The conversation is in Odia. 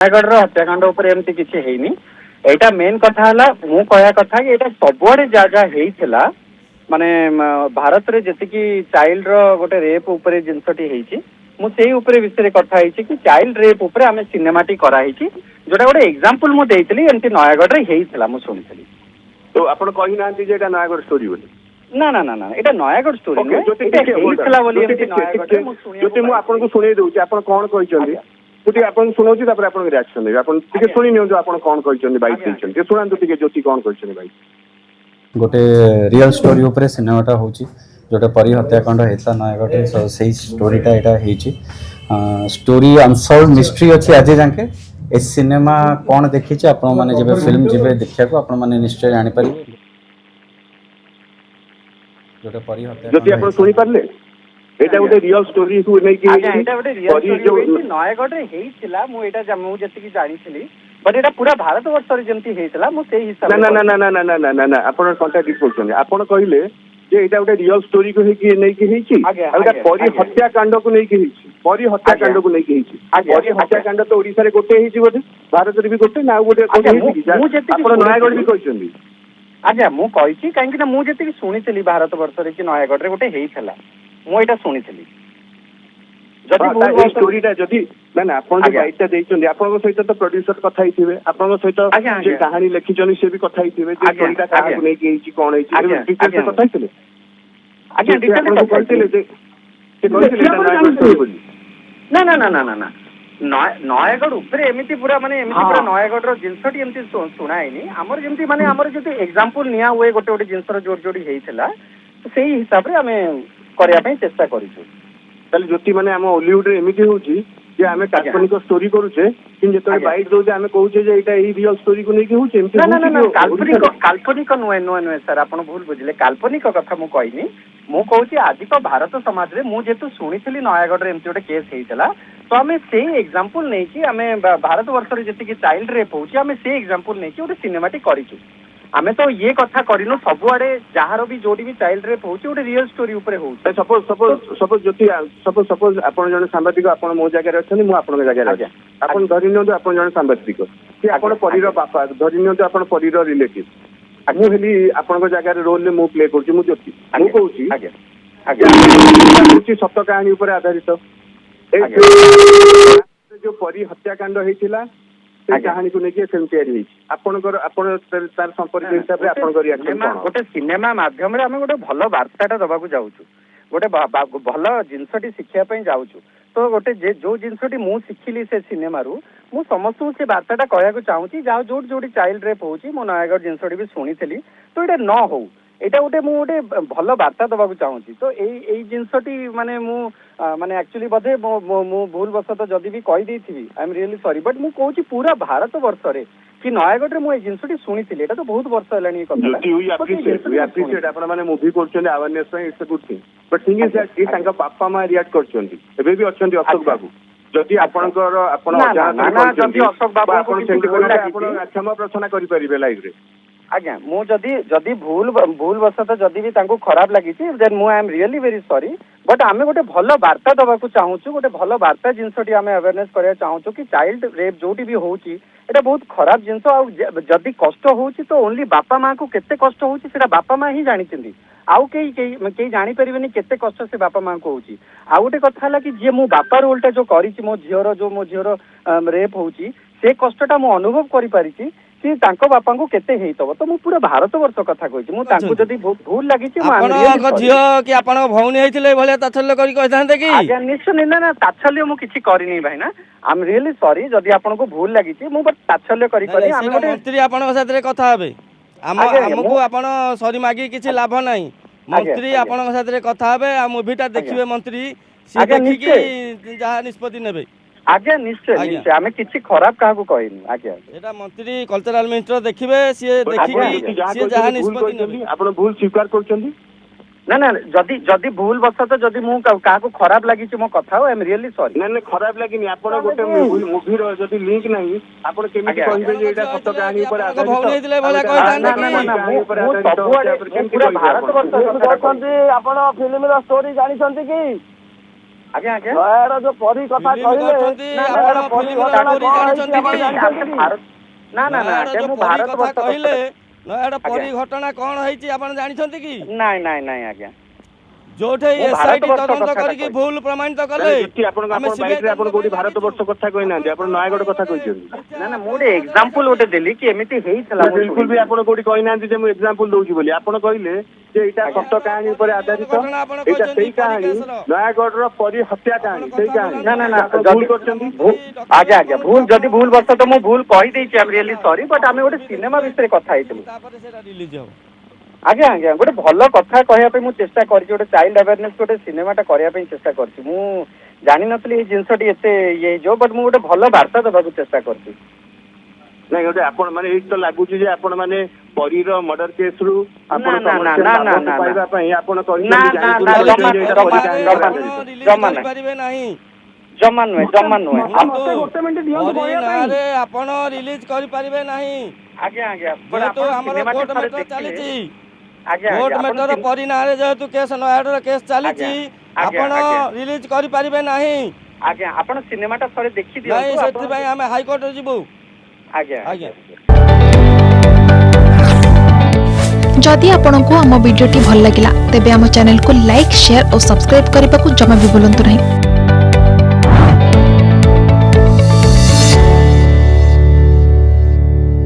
ନୟାଗଡ଼ର ହତ୍ୟାକାଣ୍ଡ ଉପରେ ଏମିତି କିଛି ହେଇନି। ଏଇଟା ମେନ୍ କଥା ହେଲା ମୁଁ କହିବା କଥା କି ଏଇଟା ସବୁଆଡେ ଯାହା ଯାହା ହେଇଥିଲା ମାନେ ଭାରତରେ ଯେତିକି ଚାଇଲ୍ଡର ଗୋଟେ ରେପ୍ ଉପରେ ଜିନିଷଟି ହେଇଛି ମୁଁ ସେଇ ଉପରେ ବିଷୟରେ କଥା ହେଇଛି କି ଚାଇଲ୍ଡ ରେପ୍ ଉପରେ ଆମେ ସିନେମାଟି କରାହେଇଛି ଯୋଉଟା ଗୋଟେ ଏକ୍ସାମ୍ପଲ ମୁଁ ଦେଇଥିଲି ଏମିତି ନୟାଗଡ଼ରେ ହେଇଥିଲା ମୁଁ ଶୁଣିଥିଲି। ତ ଆପଣ କହିନାହାନ୍ତି ଯେ ଏଇଟା ନୟାଗଡ଼ ଷ୍ଟୋରି ବୋଲି। ନା ନା ନା ନା ଏଇଟା ନୟାଗଡ଼ ଷ୍ଟୋରି ନୁହେଁ, ଏଇଟା ହେଇଥିଲା ବୋଲି ଏମିତି ନୟାଗଡ଼ରେ ମୁଁ ଯଦି ମୁଁ ଆପଣଙ୍କୁ ଶୁଣେଇ ଦଉଛି ଆପଣ କଣ କହିଛନ୍ତି ମୁଁ ଟିକେ ଆପଣଙ୍କୁ ଶୁଣଉଛି ତାପରେ ଆପଣଙ୍କ ରିଆକ୍ସନ ଦେବି। ଆପଣ ଟିକେ ଶୁଣି ନିଅନ୍ତୁ ଆପଣ କଣ କହିଛନ୍ତି ବାଇକ୍ ଦେଇଛନ୍ତି ଟିକେ ଶୁଣାନ୍ତୁ ଟିକେ ଜ୍ୟୋତି କଣ କହିଛନ୍ତି ବାଇକ୍। गोटे रियल स्टोरी उपरे सिनेमाटा होची जोटा परी हत्याकांड होता नयगढ़ से स्टोरीटा यहाँ स्टोरी अनसल्व मिस्ट्री अच्छी आज जाके ए सिनेमा कौन देखी आपण मैंने जब फिल्म जीवे देखा आपण मैंने निश्चय जापर जोटा परी ଯଦି ଆପଣ ଶୁଣି ପାରିଲେ ଏଇଟା ଗୋଟେ ରିଅଲ ଷ୍ଟୋରି କୁ ନେଇକି ଆଜ୍ଞା ଏଇଟା ଗୋଟେ ରିଅଲ ଷ୍ଟୋରି ହେଇଛି ନୟାଗଡ଼ରେ ହେଇଥିଲା ମୁଁ ଏଇଟା ମୁଁ ଯେତିକି ଜାଣିଥିଲି ବଟ୍ ଏଇଟା ପୁରା ଭାରତ ବର୍ଷରେ ଯେମିତି ହେଇଥିଲା ମୁଁ ସେଇ ହିସାବରେ ନା ନା ନା ନା ନା ନା ନା ନା ନା ଆପଣ କଣ୍ଟ୍ରାଡିକ୍ଟ କରୁଛନ୍ତି। ଆପଣ କହିଲେ ଯେ ଏଇଟା ଗୋଟେ ରିଅଲ ଷ୍ଟୋରି କୁ ନେଇକି ହେଇଛି ଆଉ ଏଇଟା ପରୀ ହତ୍ୟାକାଣ୍ଡକୁ ନେଇକି ହେଇଛି ପରୀ ହତ୍ୟାକାଣ୍ଡକୁ ନେଇକି ହେଇଛି। ପରୀ ହତ୍ୟାକାଣ୍ଡ ତ ଓଡିଶାରେ ଗୋଟେ ହେଇଛି ବୋଧେ ଭାରତରେ ବି ଗୋଟେ ନା ଆଉ ଗୋଟେ ହେଇଛି କି ଆପଣ ନୟାଗଡ଼ ବି କହିଛନ୍ତି। ଆଜ୍ଞା ମୁଁ କହିଛି କାହିଁକି ନା ମୁଁ ଯେତିକି ଶୁଣିଥିଲି ଭାରତ ବର୍ଷରେ କି ନୟାଗଡ଼ରେ ଗୋଟେ ହେଇଥିଲା ମୁଁ ଏଇଟା ଶୁଣିଥିଲି। ଷ୍ଟୋରିଟା ଯଦି ନା ନା ଆପଣ ଯୋଉ ବାଇକଟା ଦେଇଛନ୍ତି ଆପଣଙ୍କ ସହିତ ତ ପ୍ରଡ୍ୟୁସର କଥା ହେଇଥିବେ ଆପଣଙ୍କ ସହିତ ଯେ କାହାଣୀ ଲେଖିଛନ୍ତି ସେ ବି କଥା ହେଇଥିବେ ଯେ ଷ୍ଟୋରିଟା କାହାକୁ ନେଇକି ହେଇଛି କଣ ହେଇଛି ଡିଟେଲରେ କଥା ହେଇଥିଲେ। ଆଜ୍ଞା ଡିଟେଲରେ କହିଥିଲେ ଯେ ସେ କହିଥିଲେ ନା ନା ନା ନା ନା ନା ନୟାଗଡ଼ ଉପରେ ଏମିତି ପୁରା ମାନେ ଏମିତି ପୁରା ନୟାଗଡ଼ର ଜିନିଷଟି ଏମିତି ଶୁଣା ହେଇନି ଆମର ଯେମିତି ମାନେ ଆମର ଯଦି ଏକ୍ସାମ୍ପଲ ନିଆ ହୁଏ ଗୋଟେ ଗୋଟେ ଜିନିଷର ଯୋଉଠି ଯୋଉଠି ହେଇଥିଲା ସେଇ ହିସାବରେ ଆମେ କରିବା ପାଇଁ ଚେଷ୍ଟା କରିଛୁ। ତାହେଲେ ଜ୍ୟୋତି ମାନେ ଆମ ଓଲିଉଡରେ ଏମିତି ହଉଛି ଯେ ଆମେ କାଳ୍ପନିକ ଷ୍ଟୋରି କରୁଛେ କିନ୍ତୁ ଯେତେବେଳେ ବାଇକ୍ ଦଉଛେ ଆମେ କହୁଛେ ଯେ ଏଇଟା ଏଇ ରିଅଲ ଷ୍ଟୋରିକୁ ନେଇକି ହଉଛି ଏମିତି କାଳ୍ପନିକ ନୁହେଁ ସାର୍ ଆପଣ ଭୁଲ ବୁଝିଲେ କାଳ୍ପନିକ କଥା ମୁଁ କହିନି। ମୁଁ କହୁଛି ଆଜିକ ଭାରତ ସମାଜରେ ମୁଁ ଯେହେତୁ ଶୁଣିଥିଲି ନୟାଗଡ଼ରେ ଏମିତି ଗୋଟେ କେସ୍ ହେଇଥିଲା ତ ଆମେ ସେଇ ଏକ୍ସାମ୍ପଲ ନେଇକି ଆମେ ଭାରତ ବର୍ଷରେ ଯେତିକି ଚାଇଲ୍ଡ ରେପ୍ ହଉଛି ଆମେ ସେଇ ଏକ୍ସାମ୍ପଲ ନେଇକି ଗୋଟେ ସିନେମାଟି କରିଛୁ। ଆମେ ତ ଇଏ କଥା କରିନୁ ସବୁଆଡେ ଯାହାର ବି ଯୋଉଠି ବି ଚାଇଲ୍ଡ ରେପ୍ ହଉଛି ଗୋଟେ ରିଅଲ ଷ୍ଟୋରି ଉପରେ ହଉଛି। ସପୋଜ ଆପଣ ଜଣେ ସାମ୍ବାଦିକ ଆପଣ ମୋ ଜାଗାରେ ଅଛନ୍ତି ମୁଁ ଆପଣଙ୍କ ଜାଗାରେ ଅଛି ଆପଣ ଧରି ନିଅନ୍ତୁ ଆପଣ ଜଣେ ସାମ୍ବାଦିକ କି ଆପଣ ପରୀର ବାପା ଧରି ନିଅନ୍ତୁ ଆପଣ ପରୀର ରିଲେଟିଭ ମୁଁ ହେଲି ଆପଣଙ୍କ ଜାଗାରେ ରୋଲରେ ମୁଁ ପ୍ଲେ କରୁଛି ମୁଁ ଜ୍ୟୋତି ମୁଁ କହୁଛି ସତ କାହାଣୀ ଉପରେ ଆଧାରିତ ଯୋଉ ପରୀ ହତ୍ୟାକାଣ୍ଡ ହେଇଥିଲା ସେଇ କାହାଣୀକୁ ନେଇକି ଫିଲ୍ମ ତିଆରି ହେଇଛି ଆପଣଙ୍କର ଆପଣ ତାର ସମ୍ପର୍କ ହିସାବରେ ଆପଣଙ୍କ ରିଆକ୍ସନ କଣ? ଗୋଟେ ସିନେମା ମାଧ୍ୟମରେ ଆମେ ଗୋଟେ ଭଲ ବାର୍ତ୍ତାଟା ଦବାକୁ ଯାଉଛୁ ଗୋଟେ ଭଲ ଜିନିଷଟି ଶିଖିବା ପାଇଁ ଯାଉଛୁ ତ ଗୋଟେ ଯୋଉ ଜିନିଷଟି ମୁଁ ଶିଖିଲି ସେ ସିନେମାରୁ ମୁଁ ସମସ୍ତଙ୍କୁ ସେ ବାର୍ତ୍ତାଟା କହିବାକୁ ଚାହୁଁଛି ଯାହା ଯୋଉଠି ଯୋଉଠି ଚାଇଲ୍ଡ ରେପ୍ ହଉଛି ମୁଁ ନୟାଗଡ଼ ଜିନିଷଟି ବି ଶୁଣିଥିଲି ତ ଏଇଟା ନ ହଉ ଏଇଟା ଗୋଟେ ମୁଁ ଗୋଟେ ଭଲ ବାର୍ତ୍ତା ଦବାକୁ ଚାହୁଁଛି ତ ଏଇ ଜିନିଷଟି ମାନେ ମୁଁ ମାନେ ଆକ୍ଚୁଆଲି ବୋଧେ ମୁଁ ଭୁଲ ବଶତଃ ଯଦି ବି କହିଦେଇଥିବି I am really sorry but ମୁଁ କହୁଛି ପୁରା ଭାରତ ବର୍ଷରେ କି ନୟାଗଡ଼ରେ ମୁଁ ଏଇ ଜିନିଷଟି ଶୁଣିଥିଲି ଏଇଟା ତ ବହୁତ ବର୍ଷ ହେଲାଣି ଏ କଥା ଆପଣ ମାନେ ମୁଭି କରୁଛନ୍ତି ଆୱାରନେସ ପାଇଁ it's a good thing but thing is that ତାଙ୍କ ବାପା ମା ରିଆକ୍ଟ କରୁଛନ୍ତି ଏବେ ବି ଅଛନ୍ତି ଅଶୋକ ବାବୁ ଯଦି ଆପଣଙ୍କର ଆପଣ କ୍ଷମା ପ୍ରାର୍ଥନା କରିପାରିବେ ଲାଇଭରେ। ଆଜ୍ଞା ମୁଁ ଯଦି ଭୁଲ ବଶତଃ ଯଦି ବି ତାଙ୍କୁ ଖରାପ ଲାଗିଛି ଦେନ୍ ମୁଁ I am really very sorry but ଆମେ ଗୋଟେ ଭଲ ବାର୍ତ୍ତା ଦେବାକୁ ଚାହୁଁଛୁ ଗୋଟେ ଭଲ ବାର୍ତ୍ତା ଜିନିଷଟି ଆମେ ଆୱାରନେସ୍ କରିବାକୁ ଚାହୁଁଛୁ କି ଚାଇଲ୍ଡ ରେପ୍ ଯୋଉଠି ବି ହଉଛି ଏଇଟା ବହୁତ ଖରାପ ଜିନିଷ ଆଉ ଯଦି କଷ୍ଟ ହଉଛି ତ ଓନ୍ଲି ବାପା ମାଆଙ୍କୁ କେତେ କଷ୍ଟ ହଉଛି ସେଇଟା ବାପା ମା ହିଁ ଜାଣିଛନ୍ତି ଆଉ କେହି ଜାଣିପାରିବେନି କେତେ କଷ୍ଟ ସେ ବାପା ମାଆଙ୍କୁ ହଉଛି। ଆଉ ଗୋଟେ କଥା ହେଲା କି ଯିଏ ମୁଁ ବାପା ରୋଲଟା ଯୋଉ କରିଛି ମୋ ଝିଅର ରେପ୍ ହଉଛି ସେ କଷ୍ଟଟା ମୁଁ ଅନୁଭବ କରିପାରିଛି କି ତାଙ୍କ ବାପାଙ୍କୁ କେତେ ହେଇଥିବ ତ ମୁଁ ପୁରା ଭାରତ ବର୍ଷ କଥା କହିଛି ମୁଁ ତାଙ୍କୁ ଯଦି ଭୁଲ ଲାଗିଛି ଆପଣଙ୍କ ଝିଅ କି ଆପଣଙ୍କ ଭଉଣୀ ହେଇଥିଲେ ଏଭଳିଆ ତାଚ୍ଛଲ୍ୟ କରି କହିଥାନ୍ତେ କି? ଆଜ୍ଞା ନିଶ୍ଚୟ ନା ତାଚ୍ଛଲ୍ୟ ମୁଁ କିଛି କରିନି ଭାଇନା ଆଇ ଏମ୍ ରିଏଲି ସରି ଯଦି ଆପଣଙ୍କୁ ଭୁଲ ଲାଗିଛି ମୁଁ ତାଚ୍ଛଲ୍ୟ କରି ମନ୍ତ୍ରୀ ଆପଣଙ୍କ ସାଥିରେ କଥା ହେବେ ଆମକୁ ଆପଣ ସରି ମାଗି କିଛି ଲାଭ ନାହିଁ ମନ୍ତ୍ରୀ ଆପଣଙ୍କ ସାଥିରେ କଥା ହେବେ ଆଉ ମୁଭିଟା ଦେଖିବେ ମନ୍ତ୍ରୀ ସିଏ ଦେଖିକି ଯାହା ନିଷ୍ପତ୍ତି ନେବେ। ଆଜ୍ଞା ନିଶ୍ଚୟ ନିଶ୍ଚୟ ଆମେ କିଛି ଖରାପ କାହାକୁ କହିନି ଆଜ୍ଞା ଏଟା ମନ୍ତ୍ରୀ କଲଚରାଲ ମିନିଷ୍ଟର ଦେଖିବେ ସିଏ ଦେଖିକି ସିଏ ଯାହା ନିଷ୍ପତ୍ତି ନେବେ। ଆପଣ ଭୁଲ ସ୍ୱୀକାର କରୁଛନ୍ତି? ନା ନା ଯଦି ଭୁଲ ବଶତଃ ଯଦି ମୁଁ କାହାକୁ ଖରାପ ଲାଗିଛି ମୋ କଥା ଆଇ ଏମ୍ ରିଏଲି ସରି। ନା ଖରାପ ଲାଗିନି ଆପଣ ଗୋଟେ ମୁଭିର ଯଦି ଲିଙ୍କ ନାହିଁ ଆପଣ କେମିତି କହିବେ ଯେ ଏଇଟା ସତ କାହାଣୀ ଉପରେ ଆଧାରିତ? ଆପଣ ଫିଲ୍ମର ଷ୍ଟୋରି ଜାଣିଛନ୍ତି କି? ଆଜ୍ଞା ଆଜ୍ଞା ନୟାଗଡ଼ ଯୋଉ ପରୀ କଥା ଫିଲ୍ମ କହିଲେ କରୁଛନ୍ତି, ନା, ନା, ଆପଣ ନା, ଫିଲ୍ମର ଘଟଣା story କଣ ଜାଣିଛନ୍ତି ହେଇଛି କି? ଆପଣ ଜାଣିଛନ୍ତି କି? ନା ନା ନା ନୟାଗଡ଼ ଆଜ୍ଞା ଯୋଉ ମୁଁ ପରୀ ଭାରତ କଥା ବର୍ଷ କହିଲେ କଥା ନୟାଗଡ଼ ପରୀ ଆଜ୍ଞା। ଘଟଣା କଣ ହେଇଛି ଆପଣ ଜାଣିଛନ୍ତି କି? ନାଇଁ ନାଇଁ ନାଇଁ ଆଜ୍ଞା ଯୋଉଠି ମୁଁ ଏସ୍ଆଇଟି ଭାରତ ବର୍ଷ ତଦନ୍ତ କଥାଟା କରିକି କହିଲି। ଭୁଲ ପ୍ରମାଣିତ କଲେ ନାଇଁ ଜ୍ୟୋତି ଆପଣଙ୍କ ଆମେ ଆପଣ ସିବିଆଇ ବାଇକରେ ଆପଣ ତଦନ୍ତ କୋଉଠି ପାଇଁ ଭାରତ ଲାଗିଛୁ। ବର୍ଷ କଥା କହିନାହାନ୍ତି, ଆପଣ କଣ ନୟାଗଡ଼ ପାଇଁ କଥା ଗୋଟେ କହିଛନ୍ତି। ମିଥ୍ୟା ନା ନା ମୁଁ ଗୋଟେ ଅପବାଦ ଏକ୍ସାମ୍ପଲ ଦେଇଛନ୍ତି? ଗୋଟେ ଦେଲି କି ଏମିତି ହେଇଥିଲା ମୁଁ ବିଲକୁଲ ବି ଶୁଣିଛି। ଆପଣ କୋଉଠି କହିନାହାନ୍ତି ଯେ ମୁଁ ଏକ୍ସାମ୍ପଲ ଦଉଛି ବୋଲି। ଆପଣ କହିଲେ ଯେ ଏଇଟା ଆଜ୍ଞା। ସତ କାହାଣୀ ଉପରେ ଆଧାରିତ, ଘଟଣା ଆପଣ ଏଇଟା କହିଛନ୍ତି ସେଇ ପରୀ କାହାଣୀ କେସର। ନୟାଗଡ଼ର ପରୀ ହତ୍ୟା ଆପଣ କାହାଣୀ, ସେଇ କଥା କାହାଣୀ। ନା ନା ବୁଲାନ୍ତୁନି। ନା ଆପଣ ଭୁଲ ଯଦି କରିଛନ୍ତି। ଆଜ୍ଞା ଆଜ୍ଞା ଭୁଲ ଯଦି ଭୁଲ ବର୍ଷ ତ ମୁଁ ଭୁଲ କହିଦେଇଛି ଆମେ ରିଏଲି ସରି ବଟ୍ ଆମେ ଗୋଟେ ସିନେମା ବିଷୟରେ କଥା ହେଇଥିଲୁ। ତାପରେ ସେଟା ରିଲିଜ ହବ। ଆଜ୍ଞା ଆଜ୍ଞା ଗୋଟେ ଭଲ କଥା କହିବା ପାଇଁ ମୁଁ ଚେଷ୍ଟା କରିଛି, ଗୋଟେ ଚାଇଲ୍ଡ ଆୱାରନେସ୍ ଗୋଟେ ସିନେମାଟା କରିବା ପାଇଁ ଚେଷ୍ଟା କରିଛି। ମୁଁ ଜାଣିନଥିଲି ଏଇ ଜିନିଷଟି ଏତେ ଇଏ ହେଇଯିବ ବଟ୍ ମୁଁ ଗୋଟେ ଭଲ ବାର୍ତ୍ତା ଦେବାକୁ ଚେଷ୍ଟା କରିଛି। ନାଇଁ ଗୋଟେ ଆପଣ ମାନେ ଏଇଠି ତ ଲାଗୁଛି ଯେ ଆପଣ ମାନେ ପରୀର ମର୍ଡର କେସ୍ ରୁ ଆପଣ ନା, ନା, କମର୍ସିଆଲ ନା, ନା, ଲାଭ ନା, ପାଇବା ନା। ପାଇଁ ଆପଣ ନା କହିଛନ୍ତି ନା ଜାଣିଶୁଣି ନା କରିଛନ୍ତି ଜମା ଯେ ଏଇଟା ପରୀ ଜମା କାହାଣୀ ଉପରେ ଜମା ଆଧାରିତ। ରିଲିଜ ଜମା ନାହିଁ କରିପାରିବେ ନାହିଁ। ଜମା ନୁହେଁ ଜମା ନୁହେଁ ଶୁଣନ୍ତୁ, ଗୋଟେ ମିନିଟ୍ ଦିଅନ୍ତୁ ପରୀ କହିବା ପାଇଁ। ନାଁରେ ଆପଣ ରିଲିଜ କରିପାରିବେ ନାହିଁ। ଆଜ୍ଞା ଆଜ୍ଞା ବଟ୍ ଯେହେତୁ ଆପଣ ଆମର ସିନେମାଟି କୋର୍ଟ ଥରେ ମ୍ୟାଟର ଦେଖିଲେ ଚାଲିଛି, ଆଜ୍ଞା କୋର୍ଟ ଆଜ୍ଞା ଆପଣ ମ୍ୟାଟର ପରୀ ନାଁରେ ଯେହେତୁ କେସ୍ ନୟାଗଡ଼ର କେସ୍ ଚାଲିଛି, ଆଜ୍ଞା ଆଜ୍ଞା ଆପଣ ଆଜ୍ଞା ରିଲିଜ କରିପାରିବେ ନାହିଁ। ଆଜ୍ଞା ଆପଣ ସିନେମାଟା ଥରେ ଦେଖି ନାଇଁ ଦିଅନ୍ତୁ ଆପଣ ସେଥିପାଇଁ ଆମେ ହାଇକୋର୍ଟରେ ଯିବୁ। ଆଜ୍ଞା ଆଜ୍ଞା। जदि आपंक आम भिडी भल लगा तेब आम चैनल को लाइक शेयर और सब्सक्राइब करने को जमा भी भूलु नहीं।